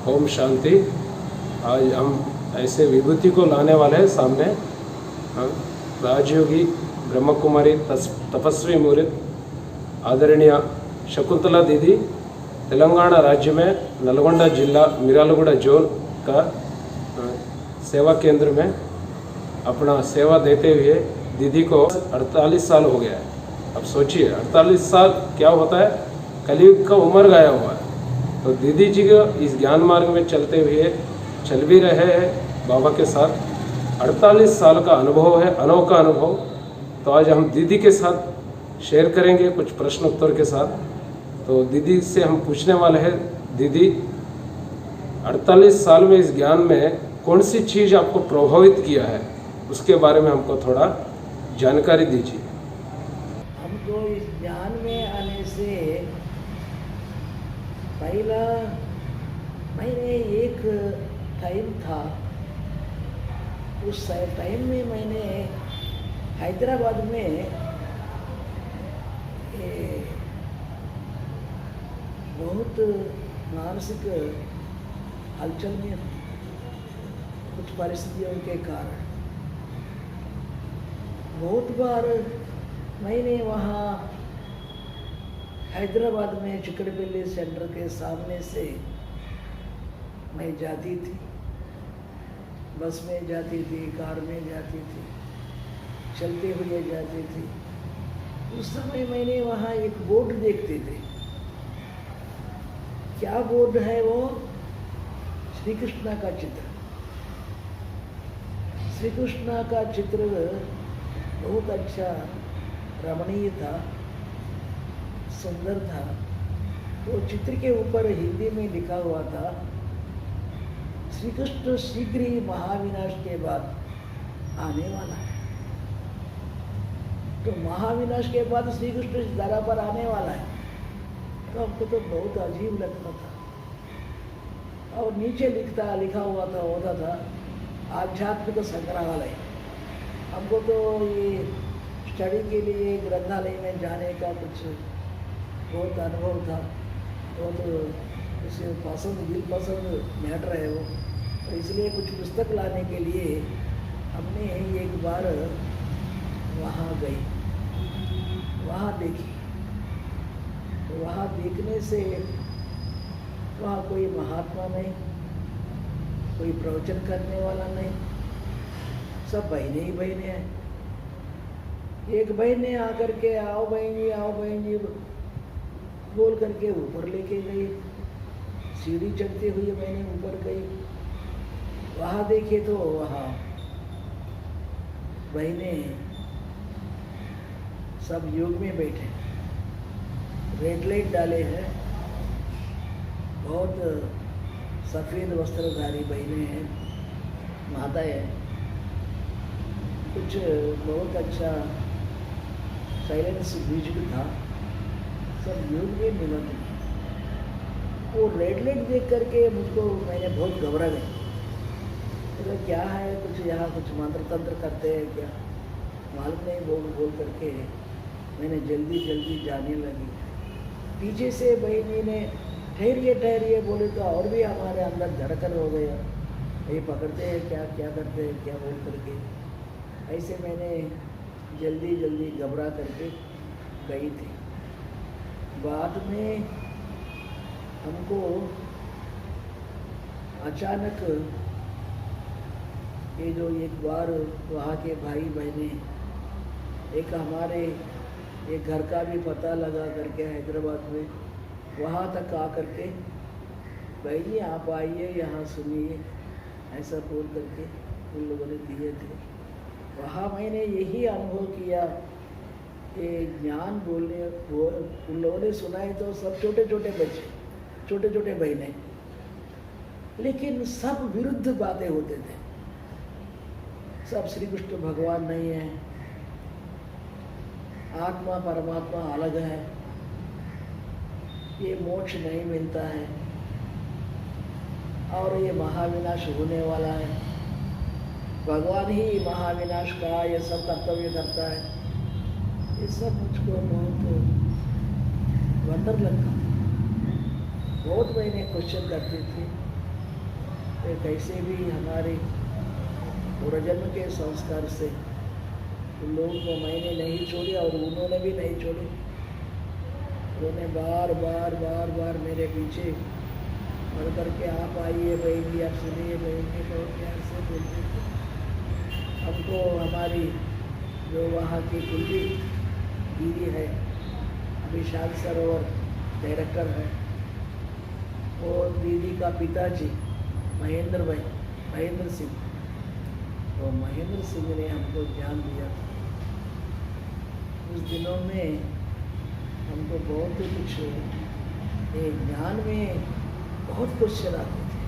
ओम शांति। आज हम ऐसे विभूति को लाने वाले हैं सामने। हम राजयोगी ब्रह्म कुमारी तपस्वी मुरीद आदरणीय शकुंतला दीदी तेलंगाना राज्य में नलगोंडा जिला मिरालगुड़ा जोन का सेवा केंद्र में अपना सेवा देते हुए दीदी को 48 साल हो गया है। अब सोचिए 48 साल क्या होता है, कलयुग का उम्र गया हुआ है। तो दीदी जी को इस ज्ञान मार्ग में चलते हुए चल भी रहे हैं बाबा के साथ। 48 साल का अनुभव है, अनोखा अनुभव। तो आज हम दीदी के साथ शेयर करेंगे कुछ प्रश्न उत्तर के साथ। तो दीदी से हम पूछने वाले हैं, दीदी 48 साल में इस ज्ञान में कौन सी चीज़ आपको प्रभावित किया है, उसके बारे में हमको थोड़ा जानकारी दीजिए। हमको इस ज्ञान में आने से पहला मैंने एक टाइम था, उस टाइम में मैंने हैदराबाद में बहुत मानसिक हलचल में कुछ परिस्थितियों के कारण बहुत बार मैंने वहाँ हैदराबाद में चिकड़पल्ली सेंटर के सामने से मैं जाती थी, बस में जाती थी, कार में जाती थी, चलते हुए जाती थी। उस समय मैंने वहाँ एक बोर्ड देखते थे। क्या बोर्ड है वो? श्री कृष्ण का चित्र। श्री कृष्ण का चित्र बहुत अच्छा रमणीय था, सुंदर था। वो चित्र के ऊपर हिंदी में लिखा हुआ था, श्री कृष्ण शीघ्र ही महाविनाश के बाद आने वाला है। तो महाविनाश के बाद श्री कृष्ण इस धरा पर आने वाला है, तो हमको तो बहुत अजीब लगता था। और नीचे लिखा हुआ था, होता था आध्यात्मिक संग्रहालय। हमको तो ये स्टडी के लिए ग्रंथालय में जाने का कुछ बहुत अनुभव था। वो तो उसे दिल पसंद मैटर है वो, तो इसलिए कुछ पुस्तक लाने के लिए हमने एक बार वहाँ गई, वहाँ देखी। तो वहाँ देखने से वहाँ कोई महात्मा नहीं, कोई प्रवचन करने वाला नहीं, सब बहनें ही बहनें हैं। एक बहन ने आकर के आओ बहन जी बोल करके ऊपर लेके गई। सीढ़ी चढ़ते हुए मैंने ऊपर गई, वहाँ देखे तो वहाँ बहनें सब योग में बैठे, रेड लाइट डाले हैं, बहुत सफ़ेद वस्त्रधारी बहनें हैं, माताएं हैं। कुछ बहुत अच्छा साइलेंस म्यूजिक था, सब योग में निमग्न। वो रेड लाइट देख करके मैंने बहुत घबरा गई। तो क्या है, कुछ यहाँ कुछ मंत्र तंत्र करते हैं क्या, मालूम नहीं। बोल करके मैंने जल्दी जाने लगी। पीछे से बहनी ने ठहरिए बोले तो और भी हमारे अंदर धड़कन हो गया, ये पकड़ते हैं क्या करते हैं क्या बोल करके। ऐसे मैंने जल्दी घबरा करके गई थी। बाद में हमको अचानक ये जो एक बार वहाँ के भाई बहने एक हमारे एक घर का भी पता लगा करके हैदराबाद में, वहाँ तक आ करके भाई जी आप आइए यहाँ सुनिए, ऐसा बोल करके उन लोगों ने दिए थे। वहाँ मैंने यही अनुभव किया कि ज्ञान बोलने उन लोगों ने सुनाए तो सब छोटे बच्चे, छोटे बहनें, लेकिन सब विरुद्ध बातें होते थे। सब श्री कृष्ण भगवान नहीं है, आत्मा परमात्मा अलग है, ये मोक्ष नहीं मिलता है, और ये महाविनाश होने वाला है, भगवान ही महाविनाश का ये सब कर्तव्य करता है। ये सब मुझको बहुत वंडर लगता था। बहुत मैंने क्वेश्चन करती थी, कि कैसे भी हमारे पूर्वजन्म के संस्कार से उन लोगों को मैंने नहीं छोड़ी और उन्होंने भी नहीं छोड़ी। उन्होंने बार बार बार बार मेरे पीछे पढ़ करके आप आइए बहन जी, आप सुनिए बहन जी, बहुत प्यार से बोलते थे। हमको हमारी जो वहाँ की कुलदीप दीदी है, अभी शांत सरोवर डायरेक्टर है, वो दीदी का पिताजी महेंद्र सिंह, तो महेंद्र सिंह ने हमको ज्ञान दिया। उस दिनों में हमको बहुत कुछ ज्ञान में बहुत क्वेश्चन आते थे,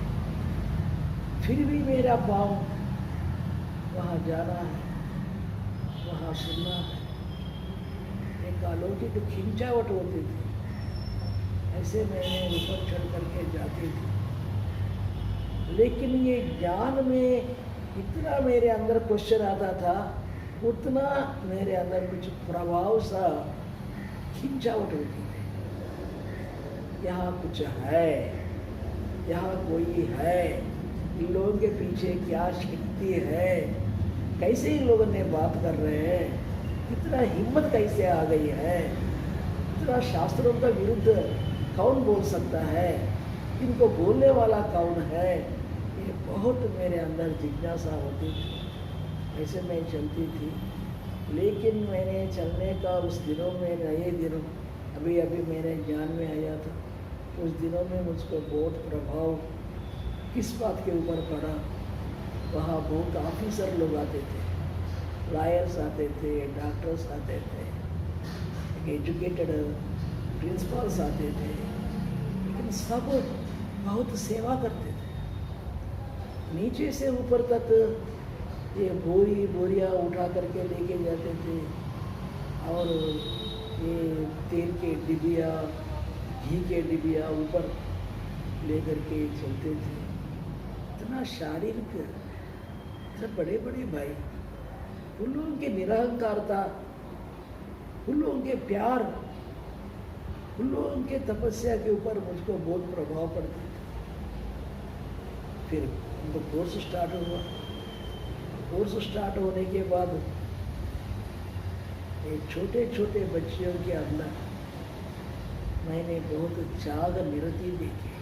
फिर भी मेरा पाँव वहाँ जाना है, वहाँ सुनना है। एक अलौकिक खिंचावट होती थी, ऐसे मैंने ऊपर चढ़ करके जाती थी। लेकिन ये ज्ञान में इतना मेरे अंदर क्वेश्चन आता था, उतना मेरे अंदर कुछ प्रभाव सा खिंचावट होती थी। यहाँ कुछ है, यहाँ कोई है, इन लोगों के पीछे क्या शक्ति है, कैसे इन लोगों ने बात कर रहे हैं, इतना हिम्मत कैसे आ गई है, इतना शास्त्रों का विरुद्ध कौन बोल सकता है, इनको बोलने वाला कौन है, ये बहुत मेरे अंदर जिज्ञासा होती थी। ऐसे मैं चलती थी। लेकिन मैंने चलने का उस दिनों में, नए दिनों अभी अभी मेरे ज्ञान में आया था, उस दिनों में मुझको बहुत प्रभाव किस बात के ऊपर पड़ा। वहाँ बहुत ऑफिसर लोग आते थे, लॉयर्स आते थे, डॉक्टर्स आते थे, एजुकेटेड प्रिंसिपल्स आते थे, लेकिन सब बहुत सेवा करते थे। नीचे से ऊपर तक ये बोरियाँ उठा करके लेके जाते थे, और ये तेल के डिबिया, घी के डिबिया ऊपर ले करके चलते थे। इतना शारीरिक, इतने बड़े बड़े भाई, उन लोगों के निरहंकारता, उन लोगों के प्यार, उन लोगों के तपस्या के ऊपर मुझको बहुत प्रभाव पड़ता था। फिर उनको कोर्स स्टार्ट हुआ। कोर्स स्टार्ट होने के बाद एक छोटे छोटे बच्चियों के अंदर मैंने बहुत जाग निरति देखी।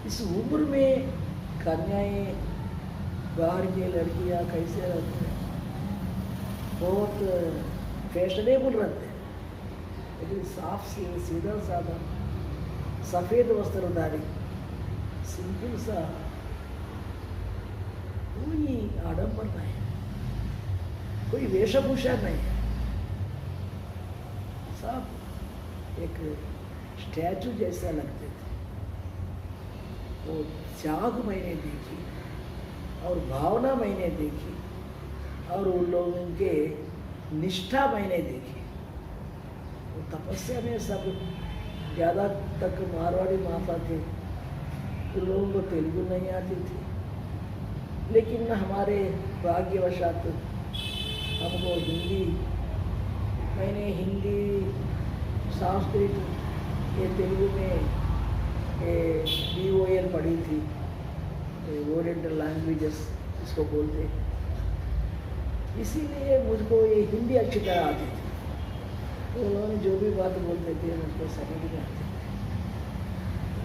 इस उम्र में कन्याएं, बाहर की लड़कियां कैसे रहते हैं, बहुत फैशनेबल रहते हैं, लेकिन साफ सीधा साधा सफ़ेद वस्त्रधारी, सिंपल सा, कोई आडंबर नहीं, कोई वेशभूषा नहीं, सब एक स्टैचू जैसा लगते थे। वो त्याग मैंने देखी और भावना मैंने देखी, और उन लोगों के निष्ठा मैंने देखी। वो तपस्या में सब ज़्यादा तक मारवाड़ी माता थे, उन लोगों को तेलुगु नहीं आती थी, लेकिन हमारे भाग्यवशात हमको हिंदी, मैंने हिंदी, संस्कृत, ये तेलुगु में BOL पढ़ी थी, ओरिएंटल लैंग्वेजेस इसको बोलते हैं, इसीलिए मुझको ये हिंदी अच्छी तरह आती थी। तो उन्होंने जो भी बात बोलते थे मुझको समझ में आती थी।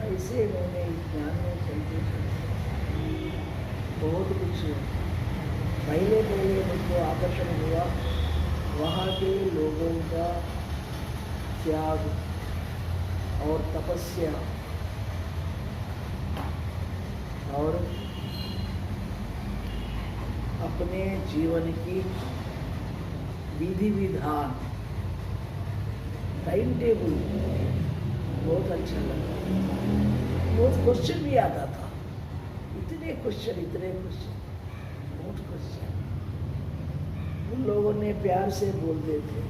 ऐसे मैंने ज्ञान में चलते चलते बहुत कुछ पहले मुझको आकर्षण हुआ वहाँ के लोगों का त्याग और तपस्या और अपने जीवन की विधि विधान, टाइम टेबल बहुत अच्छा लगा। बहुत क्वेश्चन भी आता था, इतने क्वेश्चन बहुत क्वेश्चन। उन लोगों ने प्यार से बोलते थे,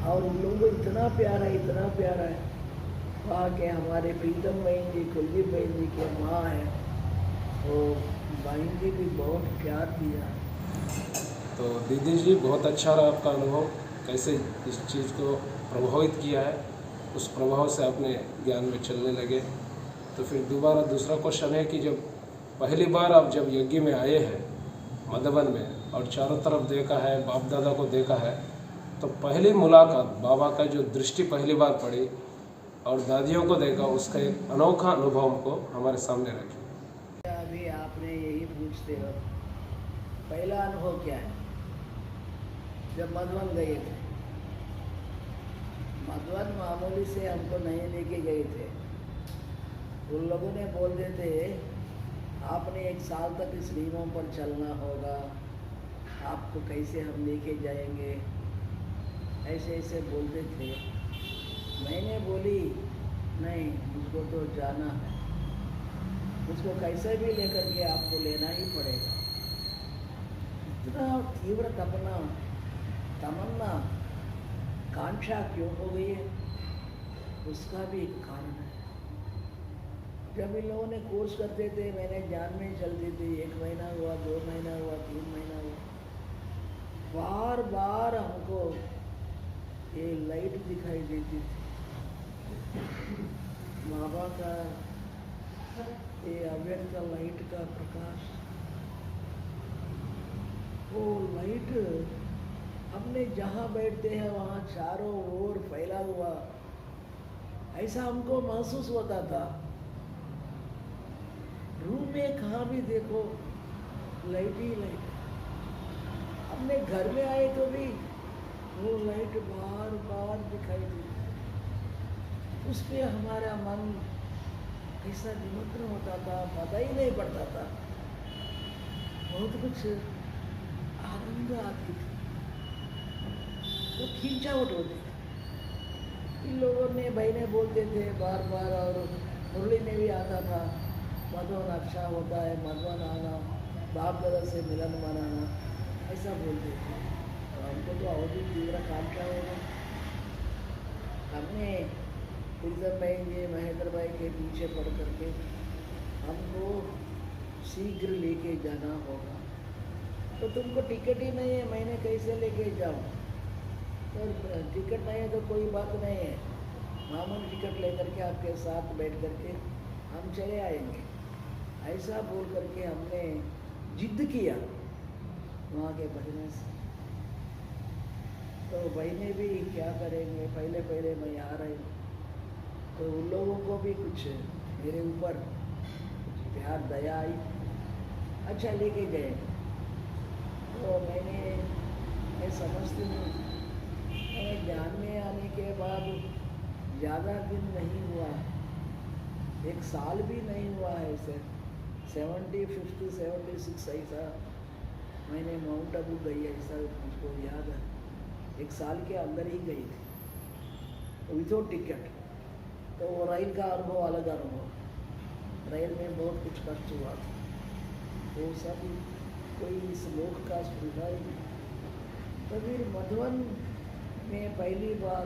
और उन लोगों को इतना प्यारा है। वहाँ के हमारे प्रीतम बहन जी, कुलदीप बहन जी के माँ है, तो बहन जी भी बहुत प्यार दिया। तो दीदी जी, बहुत अच्छा रहा आपका अनुभव, कैसे इस चीज़ को प्रभावित किया है, उस प्रभाव से अपने ज्ञान में चलने लगे। तो फिर दोबारा दूसरा क्वेश्चन है कि जब पहली बार आप जब यज्ञ में आए हैं मधुबन में और चारों तरफ देखा है, बाप दादा को देखा है, तो पहली मुलाकात बाबा का जो दृष्टि पहली बार पड़ी और दादियों को देखा, उसका एक अनोखा अनुभव हमको हमारे सामने रखे। अभी आपने यही पूछते हो, पहला अनुभव क्या है? जब मधुबन गए थे, मधुबन मामूली से हमको नहीं लेके गए थे। उन लोगों ने बोल देते आपने 1 साल तक इस नियमों पर चलना होगा, आपको कैसे हम लेके जाएंगे, ऐसे ऐसे बोलते थे। मैंने बोली नहीं, मुझको तो जाना है, मुझको कैसे भी लेकर के आपको लेना ही पड़ेगा। इतना तीव्र तमन्ना कांक्षा क्यों हो गई है, उसका भी एक कारण है। जब इन लोगों ने कोर्स करते थे, मैंने जान में चलती थी, 1 महीना हुआ, 2 महीना हुआ, 3 महीना हुआ, बार बार हमको ये लाइट दिखाई देती थी, बाबा का ये अव्यक्त का लाइट का प्रकाश। वो लाइट हमने जहाँ बैठते हैं वहाँ चारों ओर फैला हुआ, ऐसा हमको महसूस होता था। रूम में कहाँ भी देखो लाइट ही लाइट। अपने घर में आए तो भी वो लाइट बार बार दिखाई देती, उस पर हमारा मन कैसा निमग्न होता था, पता ही नहीं पड़ता था। बहुत कुछ आनंद आती थी, तो खींचावट होती थी। इन लोगों ने भाई ने बोलते थे बार बार, और मुरली में भी आता था, मधुबन अच्छा होता है, मधुबन आना, बाप दादा से मिलन मनाना, ऐसा बोलते थे। तो हमको तो और भी तीव्र कांक्षा होगा। हमने प्रीतम भाई जी, महेंद्र भाई के पीछे पड़ करके हमको शीघ्र लेके जाना होगा। तो तुमको टिकट ही नहीं है, मैंने कैसे लेके जाऊँ? तो टिकट नहीं है तो कोई बात नहीं है, मामूली टिकट लेकर के आपके साथ बैठ करके हम चले आएंगे, ऐसा बोल करके हमने जिद किया वहाँ के बहने से। तो बहने भी क्या करेंगे, पहले पहले मैं आ रही हूँ, तो उन लोगों को भी कुछ मेरे ऊपर प्यार दया आई, अच्छा लेके गए। तो मैं समझती हूँ, मैं ज्ञान में आने के बाद ज़्यादा दिन नहीं हुआ, 1 साल भी नहीं हुआ है, सर 75 76 ऐसा मैंने माउंट आबू गई, ऐसा मुझको याद है। 1 साल के अंदर ही गई थी विदाउट टिकट। तो वो रेल का अनुभव अलग अनुभव, रेल में बहुत कुछ कष्ट हुआ था, वो सब कोई इस लोक का सुविधा ही नहीं। तो फिर मधुबन में पहली बार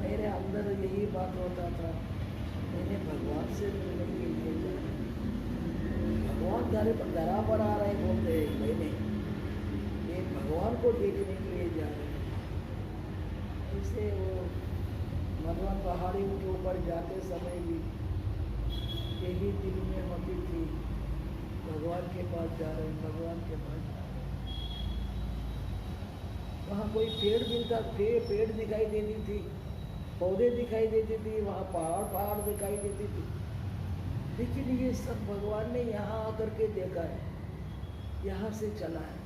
मेरे अंदर यही बात होता था, मैंने भगवान से मिलने के लिए जाना। भगवान दरा पर आ रहे बोलते हैं, मैंने ये भगवान को देखने के लिए जा रहे हैं। इससे वो मधुबन पहाड़ी के ऊपर जाते समय भी यही दिल में होती थी, भगवान के पास जा रहे हैं, भगवान के पास जा रहे हैं। वहाँ कोई पेड़ मिलता, पेड़ दिखाई देती थी, पौधे दिखाई देती थी, वहाँ पहाड़ दिखाई देती थी, लेकिन ये सब भगवान ने यहाँ आकर के देखा है, यहाँ से चला है।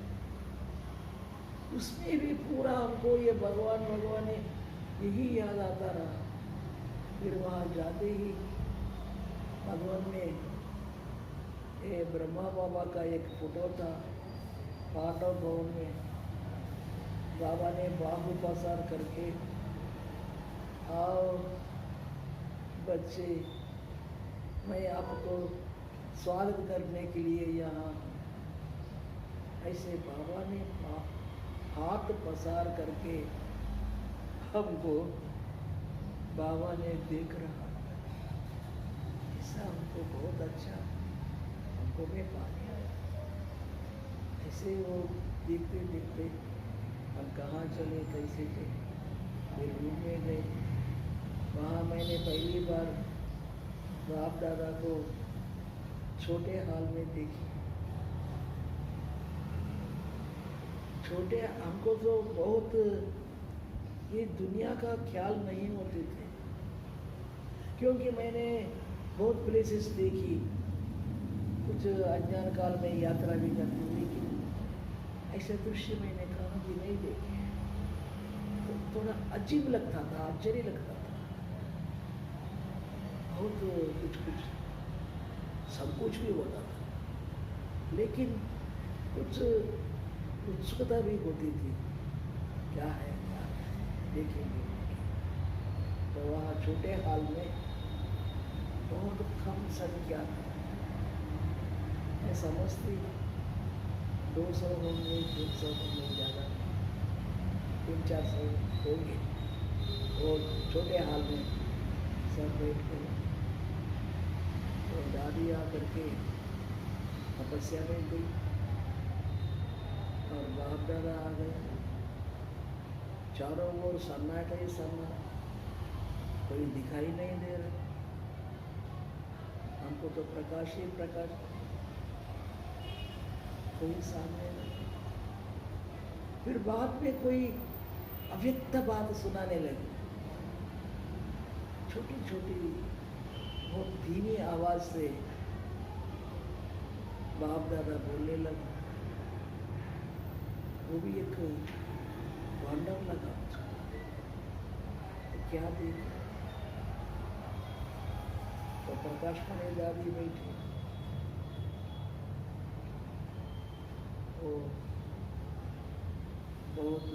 उसमें भी पूरा हमको ये भगवान यही याद आता रहा। फिर वहाँ जाते ही मधुबन में ये ब्रह्मा बाबा का एक फोटो था, पाटव भवन में बाबा ने बाहु पसार करके, आओ बच्चे, मैं आपको स्वागत करने के लिए यहाँ, ऐसे बाबा ने हाथ पसार करके हमको बाबा ने देख रहा, ऐसा हमको बहुत अच्छा हमको में पानी आया। ऐसे वो देखते देखते हम कहाँ चले, कैसे गए, फिर रूम में गए। वहाँ मैंने पहली बार बाप दादा को छोटे हाल में देखी। छोटे हमको तो बहुत ये दुनिया का ख्याल नहीं होते थे, क्योंकि मैंने बहुत प्लेसेस देखी, कुछ अज्ञान काल में यात्रा भी करती, लेकिन ऐसे दृश्य मैंने कहा कि नहीं देखे। तो थोड़ा अजीब लगता था, आश्चर्य लगता था, बहुत कुछ सब कुछ भी होता था, लेकिन कुछ उत्सुकता भी होती थी, क्या है देखेंगे। तो वहाँ छोटे हाल में बहुत कम संख्या था, मैं समझती 200 होंगे, 300 होंगे, ज़्यादा 300-400 होंगे। और छोटे हाल में सब बैठ गए। तो दादी आकर के तपस्या में गई और बाप दादा आ गए। चारों ओर सन्नाटा ही सन्नाटा, कोई दिखाई नहीं दे रहा, हमको तो प्रकाश ही प्रकाश, कोई सामने नहीं। फिर बाद में कोई अव्यक्त बात सुनाने लगी, छोटी छोटी बहुत धीमी आवाज से बाप दादा बोलने लगे। वो भी एक वंडर लगा उसको, तो क्या देखा, तो प्रकाश में दादी बैठी, वो बहुत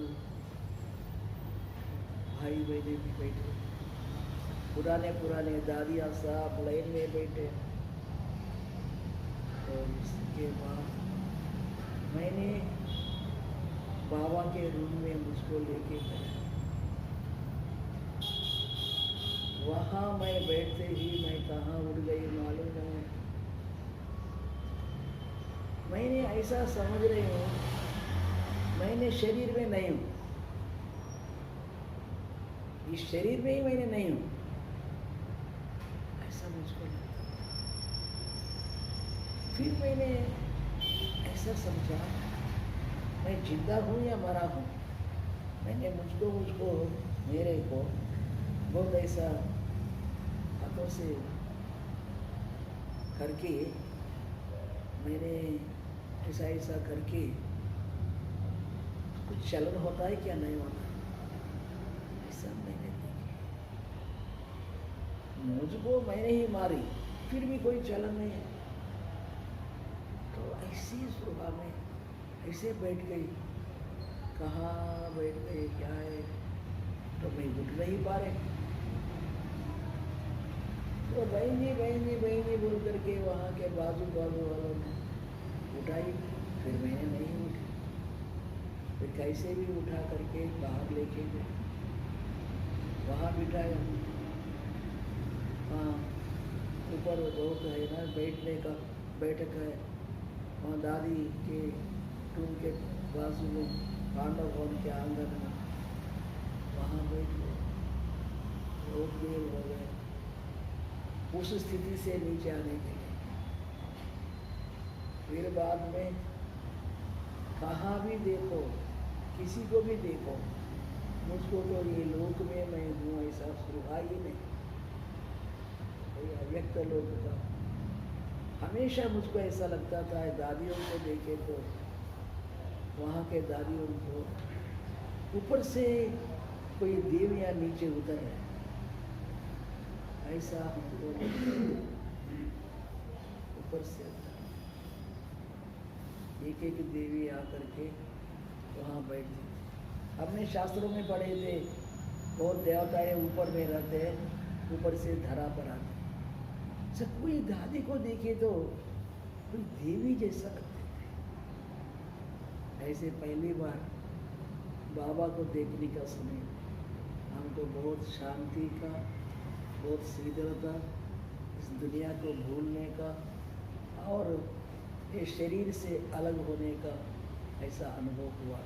भाई बहने भी बैठे, पुराने दादियाँ साहब लाइन में बैठे। तो इसके बाद मैंने बाबा के रूम में मुझको लेके गया। वहाँ मैं बैठते ही मैं कहाँ उड़ गई मालूम नहीं। मैंने ऐसा समझ रही हूँ, मैंने शरीर में नहीं हूँ, इस शरीर में ही मैंने नहीं हूँ, ऐसा मुझको लगता। फिर मैंने ऐसा समझा, मैं जिंदा हूँ या मरा हूँ। मैंने मुझको मेरे को बहुत ऐसा हाथों से करके, मैंने ऐसा करके, कुछ चलन होता है क्या नहीं होता, ऐसा मैंने देखा। मुझको मैंने ही मारी, फिर भी कोई चलन नहीं है। तो ऐसी सुबह में ऐसे बैठ गई, कहाँ बैठ गई, क्या है, तो मैं उठ नहीं पा रहे। तो बहनी बोल करके वहाँ के बाजू वालों ने उठाई, फिर मैंने नहीं उठी। फिर कैसे भी उठा करके बाहर लेके गए, वहाँ बिठाया। हाँ, ऊपर बहुत है ना बैठने का बैठक है, वहाँ दादी के रूम के बाजू में पांडव भवन के आंगन में, वहाँ बैठ गए। बहुत देर हो गए उस स्थिति से नीचे आने के लिए। फिर बाद में कहाँ भी देखो, किसी को भी देखो, मुझको तो ये लोक में मैं हूँ ऐसा सुहा ही नहीं, कोई अव्यक्त लोक का। हमेशा मुझको ऐसा लगता था, दादियों को देखे तो वहाँ के दादियों को ऊपर से कोई देव या नीचे उतर है, ऐसा हमको ऊपर से एक देवी आकर के वहाँ बैठती। हमने शास्त्रों में पढ़े थे, बहुत देवताएं ऊपर में रहते हैं, ऊपर से धरा पर आते। सब कोई दादी को देखे तो कोई देवी जैसा लगते थे। ऐसे पहली बार बाबा को देखने का समय हमको बहुत शांति का, बहुत शीतलता, इस दुनिया को भूलने का और ये शरीर से अलग होने का ऐसा अनुभव हुआ।